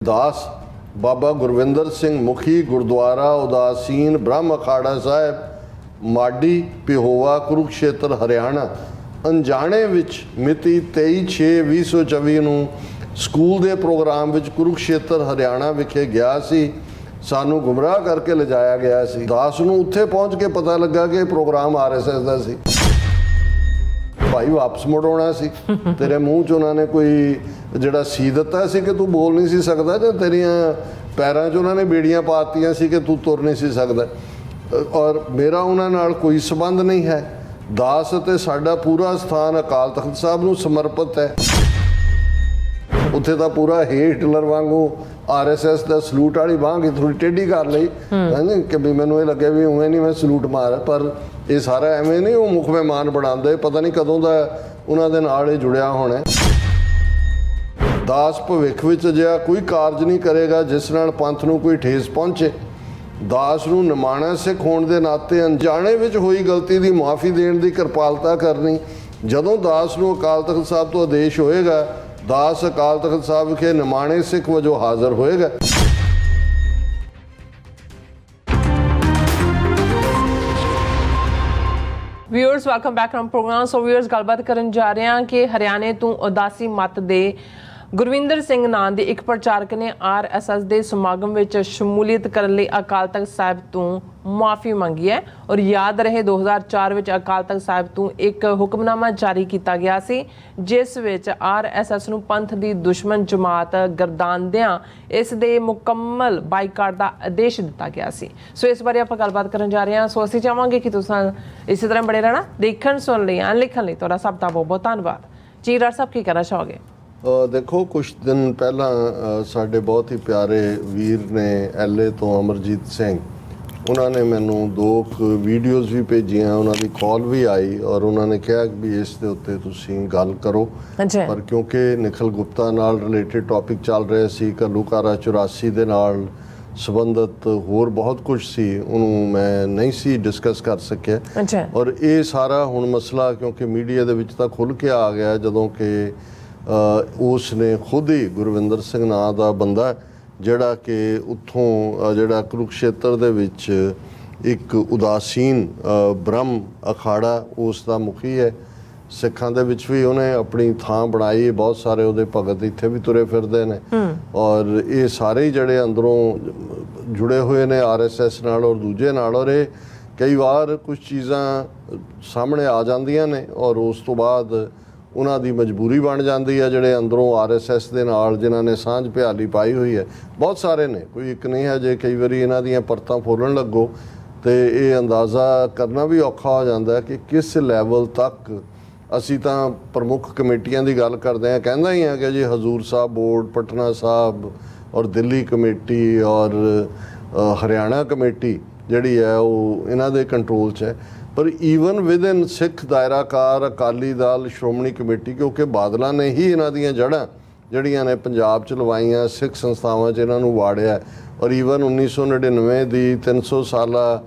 दास बाबा गुरविंदर सिंह मुखी गुरुद्वारा उदासीन ब्रह्म अखाड़ा साहिब माडी पिहोवा कुरुक्षेत्र हरियाणा अनजाने विच मिति 23/6/2024 ਨੂੰ ਸਕੂਲ ਦੇ ਪ੍ਰੋਗਰਾਮ ਵਿੱਚ ਕੁਰੂਕਸ਼ੇਤਰ ਹਰਿਆਣਾ ਵਿਖੇ ਗਿਆ ਸੀ। ਸਾਨੂੰ ਗੁੰਮਰਾਹ ਕਰਕੇ ਲਿਜਾਇਆ ਗਿਆ ਸੀ। ਦਾਸ ਨੂੰ ਉੱਥੇ ਪਹੁੰਚ ਕੇ ਪਤਾ ਲੱਗਾ ਕਿ ਇਹ ਪ੍ਰੋਗਰਾਮ ਆਰਐਸਐਸ ਦਾ ਸੀ। ਭਾਈ ਵਾਪਸ ਮੁੜ ਆਉਣਾ ਸੀ। ਤੇਰੇ ਮੂੰਹ 'ਚ ਉਹਨਾਂ ਨੇ ਕੋਈ ਜਿਹੜਾ ਸੀ ਦਿੱਤਾ ਸੀ ਕਿ ਤੂੰ ਬੋਲ ਨਹੀਂ ਸੀ ਸਕਦਾ, ਜਾਂ ਤੇਰੀਆਂ ਪੈਰਾਂ 'ਚ ਉਹਨਾਂ ਨੇ ਬੇੜੀਆਂ ਪਾਤੀਆਂ ਸੀ ਕਿ ਤੂੰ ਤੁਰ ਨਹੀਂ ਸੀ ਸਕਦਾ। ਔਰ ਮੇਰਾ ਉਹਨਾਂ ਨਾਲ ਕੋਈ ਸੰਬੰਧ ਨਹੀਂ ਹੈ। ਦਾਸ ਅਤੇ ਸਾਡਾ ਪੂਰਾ ਸਥਾਨ ਅਕਾਲ ਤਖਤ ਸਾਹਿਬ ਨੂੰ ਸਮਰਪਿਤ ਹੈ। ਉੱਥੇ ਤਾਂ ਪੂਰਾ ਹਿਟਲਰ ਵਾਂਗੂ ਆਰਐਸਐਸ ਦਾ ਸਲੂਟ ਵਾਲੀ ਬਾਂਹ ਕੀ ਥੋੜੀ ਟੇਢੀ ਕਰ ਲਈ ਕਿ ਵੀ ਮੈਨੂੰ ਇਹ ਲੱਗੇ ਵੀ ਉਵੇਂ ਨਹੀਂ ਮੈਂ ਸਲੂਟ ਮਾਰ, ਪਰ ਇਹ ਸਾਰਾ ਐਵੇਂ ਨਹੀਂ ਉਹ ਮੁੱਖ ਮਹਿਮਾਨ ਬਣਾਉਂਦੇ। ਪਤਾ ਨਹੀਂ ਕਦੋਂ ਦਾ ਉਹਨਾਂ ਦੇ ਨਾਲ ਇਹ ਜੁੜਿਆ ਹੋਣਾ। ਦਾਸ ਭਵਿੱਖ ਵਿੱਚ ਅਜਿਹਾ ਕੋਈ ਕਾਰਜ ਨਹੀਂ ਕਰੇਗਾ ਜਿਸ ਨਾਲ ਪੰਥ ਨੂੰ ਕੋਈ ਠੇਸ ਪਹੁੰਚੇ। ਦਾਸ ਨੂੰ ਨਿਮਾਣਾ ਸਿੱਖ ਹੋਣ ਦੇ ਨਾਤੇ ਅਣਜਾਣੇ ਵਿੱਚ ਹੋਈ ਗਲਤੀ ਦੀ ਮੁਆਫੀ ਦੇਣ ਦੀ ਕਿਰਪਾਲਤਾ ਕਰਨੀ। ਜਦੋਂ ਦਾਸ ਨੂੰ ਅਕਾਲ ਤਖਤ ਸਾਹਿਬ ਤੋਂ ਆਦੇਸ਼ ਹੋਏਗਾ, ਦਾਸ ਅਕਾਲ ਤਖਤ ਸਾਹਿਬ ਵਿਖੇ ਨਿਮਾਣੇ ਸਿੱਖ ਵਜੋਂ ਹਾਜ਼ਰ ਹੋਏਗਾ। Viewers welcome back from program. So viewers ਗੱਲਬਾਤ ਕਰਨ ਜਾ ਰਹੇ ਹਾਂ ਕਿ ਹਰਿਆਣੇ ਤੋਂ ਉਦਾਸੀ ਮਤ ਦੇ ਗੁਰਵਿੰਦਰ ਸਿੰਘ ਨਾਂ ਦੇ ਇੱਕ ਪ੍ਰਚਾਰਕ ਨੇ ਆਰਐਸਐਸ ਦੇ ਸਮਾਗਮ ਵਿੱਚ ਸ਼ਮੂਲੀਅਤ ਕਰਨ ਲਈ ਅਕਾਲ ਤਖਤ ਸਾਹਿਬ ਤੋਂ ਮੁਆਫੀ ਮੰਗੀ ਹੈ। ਔਰ ਯਾਦ ਰਹੇ 2004 ਵਿੱਚ ਅਕਾਲ ਤਖਤ ਸਾਹਿਬ ਤੋਂ ਇੱਕ ਹੁਕਮਨਾਮਾ ਜਾਰੀ ਕੀਤਾ ਗਿਆ ਸੀ ਜਿਸ ਵਿੱਚ ਆਰਐਸਐਸ ਨੂੰ ਪੰਥ ਦੀ ਦੁਸ਼ਮਣ ਜਮਾਤ ਗਰਦਾਨਦਿਆਂ ਇਸ ਦੇ ਮੁਕੰਮਲ ਬਾਈਕਾਟ ਦਾ ਆਦੇਸ਼ ਦਿੱਤਾ ਗਿਆ ਸੀ। ਸੋ ਇਸ ਬਾਰੇ ਆਪਾਂ ਗੱਲਬਾਤ ਕਰਨ ਜਾ ਰਹੇ ਹਾਂ। ਸੋ ਅਸੀਂ ਚਾਹਾਂਗੇ ਕਿ ਤੁਸੀਂ ਇਸੇ ਤਰ੍ਹਾਂ ਬਣੇ ਰਹਿਣਾ। ਦੇਖਣ ਸੁਣ ਲਈ ਲਿਖਣ ਲਈ ਤੁਹਾਡਾ ਸਭ ਦਾ ਬਹੁਤ ਬਹੁਤ ਧੰਨਵਾਦ ਜੀ। ਡਾਕਟਰ ਸਾਹਿਬ ਕੀ ਕਹਿਣਾ ਚਾਹੋਗੇ? ਦੇਖੋ, ਕੁਛ ਦਿਨ ਪਹਿਲਾਂ ਸਾਡੇ ਬਹੁਤ ਹੀ ਪਿਆਰੇ ਵੀਰ ਨੇ ਐਲਏ ਤੋਂ ਅਮਰਜੀਤ ਸਿੰਘ, ਉਹਨਾਂ ਨੇ ਮੈਨੂੰ 2 ਵੀਡੀਓਜ਼ ਵੀ ਭੇਜੀਆਂ, ਉਹਨਾਂ ਦੀ ਕਾਲ ਵੀ ਆਈ ਔਰ ਉਹਨਾਂ ਨੇ ਕਿਹਾ ਵੀ ਇਸ ਦੇ ਉੱਤੇ ਤੁਸੀਂ ਗੱਲ ਕਰੋ। ਪਰ ਕਿਉਂਕਿ ਨਿਖਿਲ ਗੁਪਤਾ ਨਾਲ ਰਿਲੇਟਡ ਟੌਪਿਕ ਚੱਲ ਰਹੇ ਸੀ, ਘੱਲੂਘਾਰਾ 84 ਦੇ ਨਾਲ ਸੰਬੰਧਿਤ ਹੋਰ ਬਹੁਤ ਕੁਝ ਸੀ, ਉਹਨੂੰ ਮੈਂ ਨਹੀਂ ਸੀ ਡਿਸਕਸ ਕਰ ਸਕਿਆ। ਔਰ ਇਹ ਸਾਰਾ ਹੁਣ ਮਸਲਾ ਕਿਉਂਕਿ ਮੀਡੀਆ ਦੇ ਵਿੱਚ ਤਾਂ ਖੁੱਲ੍ਹ ਕੇ ਆ ਗਿਆ ਜਦੋਂ ਕਿ ਉਸ ਨੇ ਖੁਦ ਹੀ ਗੁਰਵਿੰਦਰ ਸਿੰਘ ਨਾਂ ਦਾ ਬੰਦਾ ਜਿਹੜਾ ਕਿ ਉੱਥੋਂ ਜਿਹੜਾ ਕੁਰੂਕਸ਼ੇਤਰ ਦੇ ਵਿੱਚ ਇੱਕ ਉਦਾਸੀਨ ਬ੍ਰਹਮ ਅਖਾੜਾ ਉਸ ਦਾ ਮੁਖੀ ਹੈ। ਸਿੱਖਾਂ ਦੇ ਵਿੱਚ ਵੀ ਉਹਨੇ ਆਪਣੀ ਥਾਂ ਬਣਾਈ। ਬਹੁਤ ਸਾਰੇ ਉਹਦੇ ਭਗਤ ਇੱਥੇ ਵੀ ਤੁਰੇ ਫਿਰਦੇ ਨੇ ਔਰ ਇਹ ਸਾਰੇ ਜਿਹੜੇ ਅੰਦਰੋਂ ਜੁੜੇ ਹੋਏ ਨੇ ਆਰਐਸਐਸ ਨਾਲ ਔਰ ਦੂਜੇ ਨਾਲ। ਔਰ ਇਹ ਕਈ ਵਾਰ ਕੁਛ ਚੀਜ਼ਾਂ ਸਾਹਮਣੇ ਆ ਜਾਂਦੀਆਂ ਨੇ ਔਰ ਉਸ ਤੋਂ ਬਾਅਦ ਉਹਨਾਂ ਦੀ ਮਜਬੂਰੀ ਬਣ ਜਾਂਦੀ ਹੈ। ਜਿਹੜੇ ਅੰਦਰੋਂ ਆਰਐਸਐਸ ਦੇ ਨਾਲ ਜਿਨ੍ਹਾਂ ਨੇ ਸਾਂਝ ਭਿਆਲੀ ਪਾਈ ਹੋਈ ਹੈ, ਬਹੁਤ ਸਾਰੇ ਨੇ, ਕੋਈ ਇੱਕ ਨਹੀਂ ਹੈ। ਜੇ ਕਈ ਵਾਰੀ ਇਹਨਾਂ ਦੀਆਂ ਪਰਤਾਂ ਫੋਲਣ ਲੱਗੋ ਤੇ ਇਹ ਅੰਦਾਜ਼ਾ ਕਰਨਾ ਵੀ ਔਖਾ ਹੋ ਜਾਂਦਾ ਕਿ ਕਿਸ ਲੈਵਲ ਤੱਕ ਅਸੀਂ ਤਾਂ ਪ੍ਰਮੁੱਖ ਕਮੇਟੀਆਂ ਦੀ ਗੱਲ ਕਰਦੇ ਹਾਂ, ਕਹਿੰਦਾ ਹੀ ਹਾਂ ਕਿ ਜੀ ਹਜ਼ੂਰ ਸਾਹਿਬ ਬੋਰਡ, ਪਟਨਾ ਸਾਹਿਬ ਔਰ ਦਿੱਲੀ ਕਮੇਟੀ ਔਰ ਹਰਿਆਣਾ ਕਮੇਟੀ ਜਿਹੜੀ ਹੈ ਉਹ ਇਹਨਾਂ ਦੇ ਕੰਟਰੋਲ 'ਚ ਹੈ। ਪਰ ਈਵਨ ਵਿਦਨ ਸਿੱਖ ਦਾਇਰਾਕਾਰ ਅਕਾਲੀ ਦਲ, ਸ਼੍ਰੋਮਣੀ ਕਮੇਟੀ, ਕਿਉਂਕਿ ਬਾਦਲਾਂ ਨੇ ਹੀ ਇਹਨਾਂ ਦੀਆਂ ਜੜ੍ਹਾਂ ਜਿਹੜੀਆਂ ਨੇ ਪੰਜਾਬ 'ਚ ਲਵਾਈਆਂ, ਸਿੱਖ ਸੰਸਥਾਵਾਂ 'ਚ ਇਹਨਾਂ ਨੂੰ ਵਾੜਿਆ। ਔਰ ਈਵਨ 1999 ਦੀ 300 ਸਾਲਾ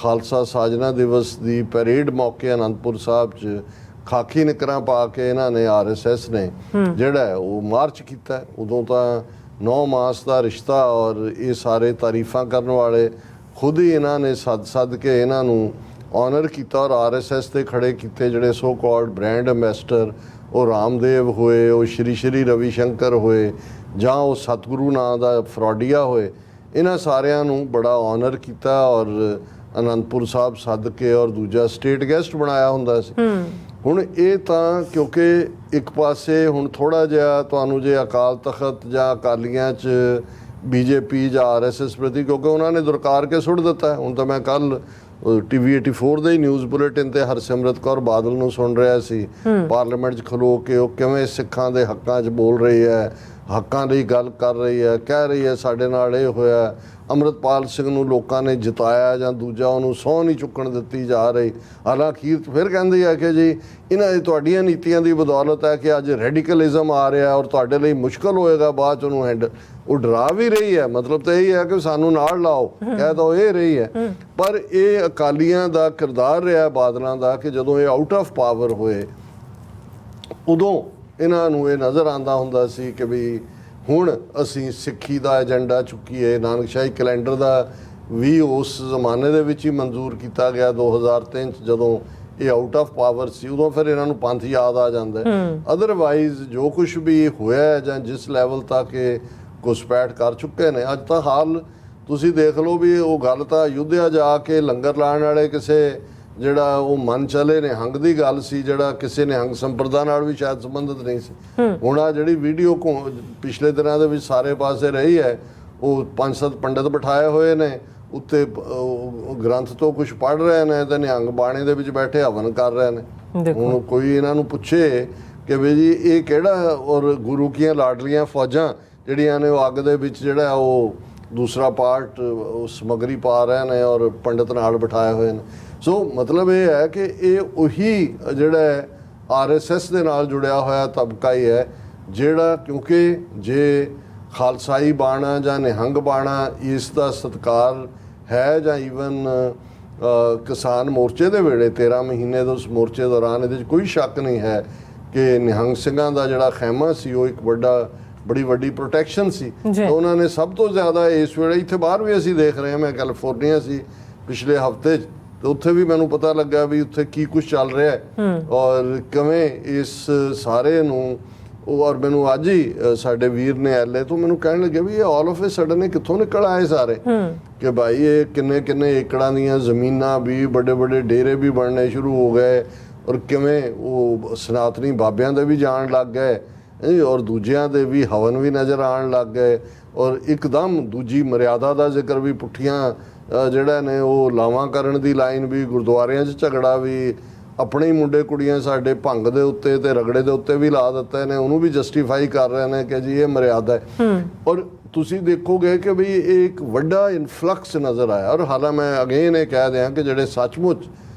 ਖਾਲਸਾ ਸਾਜਨਾ ਦਿਵਸ ਦੀ ਪੈਰੇਡ ਮੌਕੇ ਅਨੰਦਪੁਰ ਸਾਹਿਬ 'ਚ ਖਾਕੀ ਨਿਕਰਾਂ ਪਾ ਕੇ ਇਹਨਾਂ ਨੇ ਆਰਐਸਐਸ ਨੇ ਜਿਹੜਾ ਉਹ ਮਾਰਚ ਕੀਤਾ। ਉਦੋਂ ਤਾਂ 9 ਮਾਸ ਦਾ ਰਿਸ਼ਤਾ ਔਰ ਇਹ ਸਾਰੇ ਤਾਰੀਫਾਂ ਕਰਨ ਵਾਲੇ ਖੁਦ ਹੀ ਇਹਨਾਂ ਨੇ ਸੱਦ ਕੇ ਇਹਨਾਂ ਨੂੰ ਆਨਰ ਕੀਤਾ ਔਰ ਆਰਐਸਐਸ 'ਤੇ ਖੜੇ ਕੀਤੇ। ਜਿਹੜੇ ਸੋ ਕਾਲਡ ਬ੍ਰਾਂਡ ਐਂਬੈਸਡਰ, ਉਹ ਰਾਮਦੇਵ ਹੋਏ, ਉਹ ਸ਼੍ਰੀ ਰਵੀ ਸ਼ੰਕਰ ਹੋਏ, ਜਾਂ ਉਹ ਸਤਿਗੁਰੂ ਨਾਂ ਦਾ ਫਰੋਡੀਆ ਹੋਏ, ਇਹਨਾਂ ਸਾਰਿਆਂ ਨੂੰ ਬੜਾ ਆਨਰ ਕੀਤਾ ਔਰ ਅਨੰਦਪੁਰ ਸਾਹਿਬ ਸੱਦ ਕੇ ਔਰ ਦੂਜਾ ਸਟੇਟ ਗੈਸਟ ਬਣਾਇਆ ਹੁੰਦਾ ਸੀ। ਹੁਣ ਇਹ ਤਾਂ ਕਿਉਂਕਿ ਇੱਕ ਪਾਸੇ ਹੁਣ ਥੋੜ੍ਹਾ ਜਿਹਾ ਤੁਹਾਨੂੰ ਜੇ ਅਕਾਲ ਤਖਤ ਜਾਂ ਅਕਾਲੀਆਂ 'ਚ ਬੀਜੇਪੀ ਜਾਂ ਆਰਐਸਐਸ ਪ੍ਰਤੀ, ਕਿਉਂਕਿ ਉਹਨਾਂ ਨੇ ਦੁਰਕਾਰ ਕੇ ਸੁੱਟ ਦਿੱਤਾ। ਹੁਣ ਤਾਂ ਮੈਂ ਕੱਲ੍ਹ TV 84 ਦੇ ਨਿਊਜ਼ ਬੁਲੇਟਿਨ ਤੇ ਹਰਸਿਮਰਤ ਕੌਰ ਬਾਦਲ ਨੂੰ ਸੁਣ ਰਿਹਾ ਸੀ ਪਾਰਲੀਮੈਂਟ 'ਚ ਖਲੋ ਕੇ, ਉਹ ਕਿਵੇਂ ਸਿੱਖਾਂ ਦੇ ਹੱਕਾਂ 'ਚ ਬੋਲ ਰਹੀ ਹੈ, ਹੱਕਾਂ ਲਈ ਗੱਲ ਕਰ ਰਹੀ ਹੈ, ਕਹਿ ਰਹੀ ਹੈ ਸਾਡੇ ਨਾਲ ਇਹ ਹੋਇਆ। ਅੰਮ੍ਰਿਤਪਾਲ ਸਿੰਘ ਨੂੰ ਲੋਕਾਂ ਨੇ ਜਿਤਾਇਆ ਜਾਂ ਦੂਜਾ ਉਹਨੂੰ ਸਹੁੰ ਨਹੀਂ ਚੁੱਕਣ ਦਿੱਤੀ ਜਾ ਰਹੀ। ਹਾਲਾਂਕਿ ਫਿਰ ਕਹਿੰਦੀ ਹੈ ਕਿ ਜੀ ਇਹਨਾਂ ਦੀ ਤੁਹਾਡੀਆਂ ਨੀਤੀਆਂ ਦੀ ਬਦੌਲਤ ਹੈ ਕਿ ਅੱਜ ਰੈਡੀਕਲਿਜ਼ਮ ਆ ਰਿਹਾ ਔਰ ਤੁਹਾਡੇ ਲਈ ਮੁਸ਼ਕਲ ਹੋਏਗਾ ਬਾਅਦ 'ਚ ਉਹਨੂੰ ਹੈਂਡਲ। ਉਹ ਡਰਾ ਵੀ ਰਹੀ ਹੈ, ਮਤਲਬ ਤਾਂ ਇਹ ਹੈ ਕਿ ਸਾਨੂੰ ਨਾਲ ਲਾਓ, ਕਹਿ ਤਾਂ ਇਹ ਰਹੀ ਹੈ। ਪਰ ਇਹ ਅਕਾਲੀਆਂ ਦਾ ਕਿਰਦਾਰ ਰਿਹਾ ਬਾਦਲਾਂ ਦਾ ਕਿ ਜਦੋਂ ਇਹ ਆਊਟ ਆਫ ਪਾਵਰ ਹੋਏ ਉਦੋਂ ਇਹਨਾਂ ਨੂੰ ਇਹ ਨਜ਼ਰ ਆਉਂਦਾ ਹੁੰਦਾ ਸੀ ਕਿ ਵੀ ਹੁਣ ਅਸੀਂ ਸਿੱਖੀ ਦਾ ਏਜੰਡਾ ਚੁੱਕੀਏ। ਨਾਨਕਸ਼ਾਹੀ ਕੈਲੰਡਰ ਦਾ ਵੀ ਉਸ ਜ਼ਮਾਨੇ ਦੇ ਵਿੱਚ ਹੀ ਮਨਜ਼ੂਰ ਕੀਤਾ ਗਿਆ 2003 'ਚ, ਜਦੋਂ ਇਹ ਆਊਟ ਆਫ ਪਾਵਰ ਸੀ। ਉਦੋਂ ਫਿਰ ਇਹਨਾਂ ਨੂੰ ਪੰਥ ਯਾਦ ਆ ਜਾਂਦਾ। ਅਦਰਵਾਈਜ਼ ਜੋ ਕੁਝ ਵੀ ਹੋਇਆ ਜਾਂ ਜਿਸ ਲੈਵਲ ਤੱਕ ਇਹ ਘੁਸਪੈਠ ਕਰ ਚੁੱਕੇ ਨੇ, ਅੱਜ ਤਾਂ ਹਾਲ ਤੁਸੀਂ ਦੇਖ ਲਓ ਵੀ ਉਹ ਗੱਲ ਤਾਂ ਅਯੁੱਧਿਆ ਜਾ ਕੇ ਲੰਗਰ ਲਾਉਣ ਵਾਲੇ ਕਿਸੇ ਜਿਹੜਾ ਉਹ ਮਨ ਚਲੇ ਨਿਹੰਗ ਦੀ ਗੱਲ ਸੀ, ਜਿਹੜਾ ਕਿਸੇ ਨਿਹੰਗ ਸੰਪਰਦਾ ਨਾਲ ਵੀ ਸ਼ਾਇਦ ਸੰਬੰਧਿਤ ਨਹੀਂ ਸੀ। ਹੁਣ ਆ ਜਿਹੜੀ ਵੀਡੀਓ ਪਿਛਲੇ ਦਿਨਾਂ ਦੇ ਵਿੱਚ ਸਾਰੇ ਪਾਸੇ ਰਹੀ ਹੈ, ਉਹ 5-7 ਪੰਡਿਤ ਬਿਠਾਏ ਹੋਏ ਨੇ, ਉੱਤੇ ਗ੍ਰੰਥ ਤੋਂ ਕੁਝ ਪੜ੍ਹ ਰਹੇ ਨੇ ਤੇ ਨਿਹੰਗ ਬਾਣੇ ਦੇ ਵਿੱਚ ਬੈਠੇ ਹਵਨ ਕਰ ਰਹੇ ਨੇ। ਹੁਣ ਕੋਈ ਇਹਨਾਂ ਨੂੰ ਪੁੱਛੇ ਕਿ ਵੀ ਜੀ ਇਹ ਕਿਹੜਾ, ਔਰ ਗੁਰੂ ਕੀਆਂ ਲਾਡਲੀਆਂ ਫੌਜਾਂ ਜਿਹੜੀਆਂ ਨੇ ਉਹ ਅੱਗ ਦੇ ਵਿੱਚ ਜਿਹੜਾ ਉਹ ਦੂਸਰਾ ਪਾਰਟ ਸਮੱਗਰੀ ਪਾ ਰਹੇ ਨੇ ਔਰ ਪੰਡਿਤ ਨਾਲ ਬਿਠਾਏ ਹੋਏ ਨੇ। ਸੋ ਮਤਲਬ ਇਹ ਹੈ ਕਿ ਇਹ ਉਹੀ ਜਿਹੜਾ RSS ਦੇ ਨਾਲ ਜੁੜਿਆ ਹੋਇਆ ਤਬਕਾ ਹੀ ਹੈ ਜਿਹੜਾ, ਕਿਉਂਕਿ ਜੇ ਖਾਲਸਾਈ ਬਾਣਾ ਜਾਂ ਨਿਹੰਗ ਬਾਣਾ ਇਸ ਦਾ ਸਤਿਕਾਰ ਹੈ, ਜਾਂ ਈਵਨ ਕਿਸਾਨ ਮੋਰਚੇ ਦੇ ਵੇਲੇ 13 ਮਹੀਨੇ ਦੇ ਉਸ ਮੋਰਚੇ ਦੌਰਾਨ ਇਹਦੇ 'ਚ ਕੋਈ ਸ਼ੱਕ ਨਹੀਂ ਹੈ ਕਿ ਨਿਹੰਗ ਸਿੰਘਾਂ ਦਾ ਜਿਹੜਾ ਖੈਮਾ ਸੀ ਉਹ ਇੱਕ ਬੜੀ ਵੱਡੀ ਪ੍ਰੋਟੈਕਸ਼ਨ ਸੀ। ਤਾਂ ਉਹਨਾਂ ਨੇ ਸਭ ਤੋਂ ਜ਼ਿਆਦਾ ਇਸ ਵੇਲੇ, ਇੱਥੇ ਬਾਹਰ ਵੀ ਅਸੀਂ ਦੇਖ ਰਹੇ ਹਾਂ, ਮੈਂ ਕੈਲੀਫੋਰਨੀਆ ਸੀ ਪਿਛਲੇ ਹਫ਼ਤੇ 'ਚ, ਤੇ ਉੱਥੇ ਵੀ ਮੈਨੂੰ ਪਤਾ ਲੱਗਾ ਵੀ ਉੱਥੇ ਕੀ ਕੁਝ ਚੱਲ ਰਿਹਾ ਹੈ ਔਰ ਕਿਵੇਂ ਇਸ ਸਾਰੇ ਨੂੰ। ਔਰ ਮੈਨੂੰ ਅੱਜ ਹੀ ਸਾਡੇ ਵੀਰ ਨੇ LA ਤੋਂ ਮੈਨੂੰ ਕਹਿਣ ਲੱਗੇ ਵੀ ਇਹ ਆਲ ਆਫ ਏ ਸਡਨ ਇਹ ਕਿੱਥੋਂ ਨਿਕਲ ਆਏ ਸਾਰੇ, ਕਿ ਭਾਈ ਇਹ ਕਿੰਨੇ ਏਕੜਾਂ ਦੀਆਂ ਜ਼ਮੀਨਾਂ ਵੀ, ਵੱਡੇ ਡੇਰੇ ਵੀ ਬਣਨੇ ਸ਼ੁਰੂ ਹੋ ਗਏ, ਔਰ ਕਿਵੇਂ ਉਹ ਸਨਾਤਨੀ ਬਾਬਿਆਂ ਦੇ ਵੀ ਜਾਣ ਲੱਗ ਗਏ ਔਰ ਦੂਜਿਆਂ ਦੇ ਵੀ ਹਵਨ ਵੀ ਨਜ਼ਰ ਆਉਣ ਲੱਗ ਗਏ, ਔਰ ਇੱਕਦਮ ਦੂਜੀ ਮਰਿਆਦਾ ਦਾ ਜ਼ਿਕਰ ਵੀ, ਪੁੱਠੀਆਂ ਜਿਹੜਾ ਨੇ ਉਹ ਲਾਵਾਂ ਕਰਨ ਦੀ ਲਾਈਨ ਵੀ, ਗੁਰਦੁਆਰਿਆਂ 'ਚ ਝਗੜਾ ਵੀ, ਆਪਣੇ ਹੀ ਮੁੰਡੇ ਕੁੜੀਆਂ ਸਾਡੇ ਭੰਗ ਦੇ ਉੱਤੇ ਤੇ ਰਗੜੇ ਦੇ ਉੱਤੇ ਵੀ ਲਾ ਦਿੱਤੇ ਨੇ, ਉਹਨੂੰ ਵੀ ਜਸਟੀਫਾਈ ਕਰ ਰਹੇ ਨੇ ਕਿ ਜੀ ਇਹ ਮਰਿਆਦਾ ਹੈ। ਔਰ ਤੁਸੀਂ ਦੇਖੋਗੇ ਕਿ ਵੀ ਇਹ ਇੱਕ ਵੱਡਾ ਇਨਫਲਕਸ ਨਜ਼ਰ ਆਇਆ। ਔਰ ਹਾਲਾਂ ਮੈਂ ਅਗੇਨ ਇਹ ਕਹਿ ਦਿਆਂ ਕਿ ਜਿਹੜੇ ਸੱਚਮੁੱਚ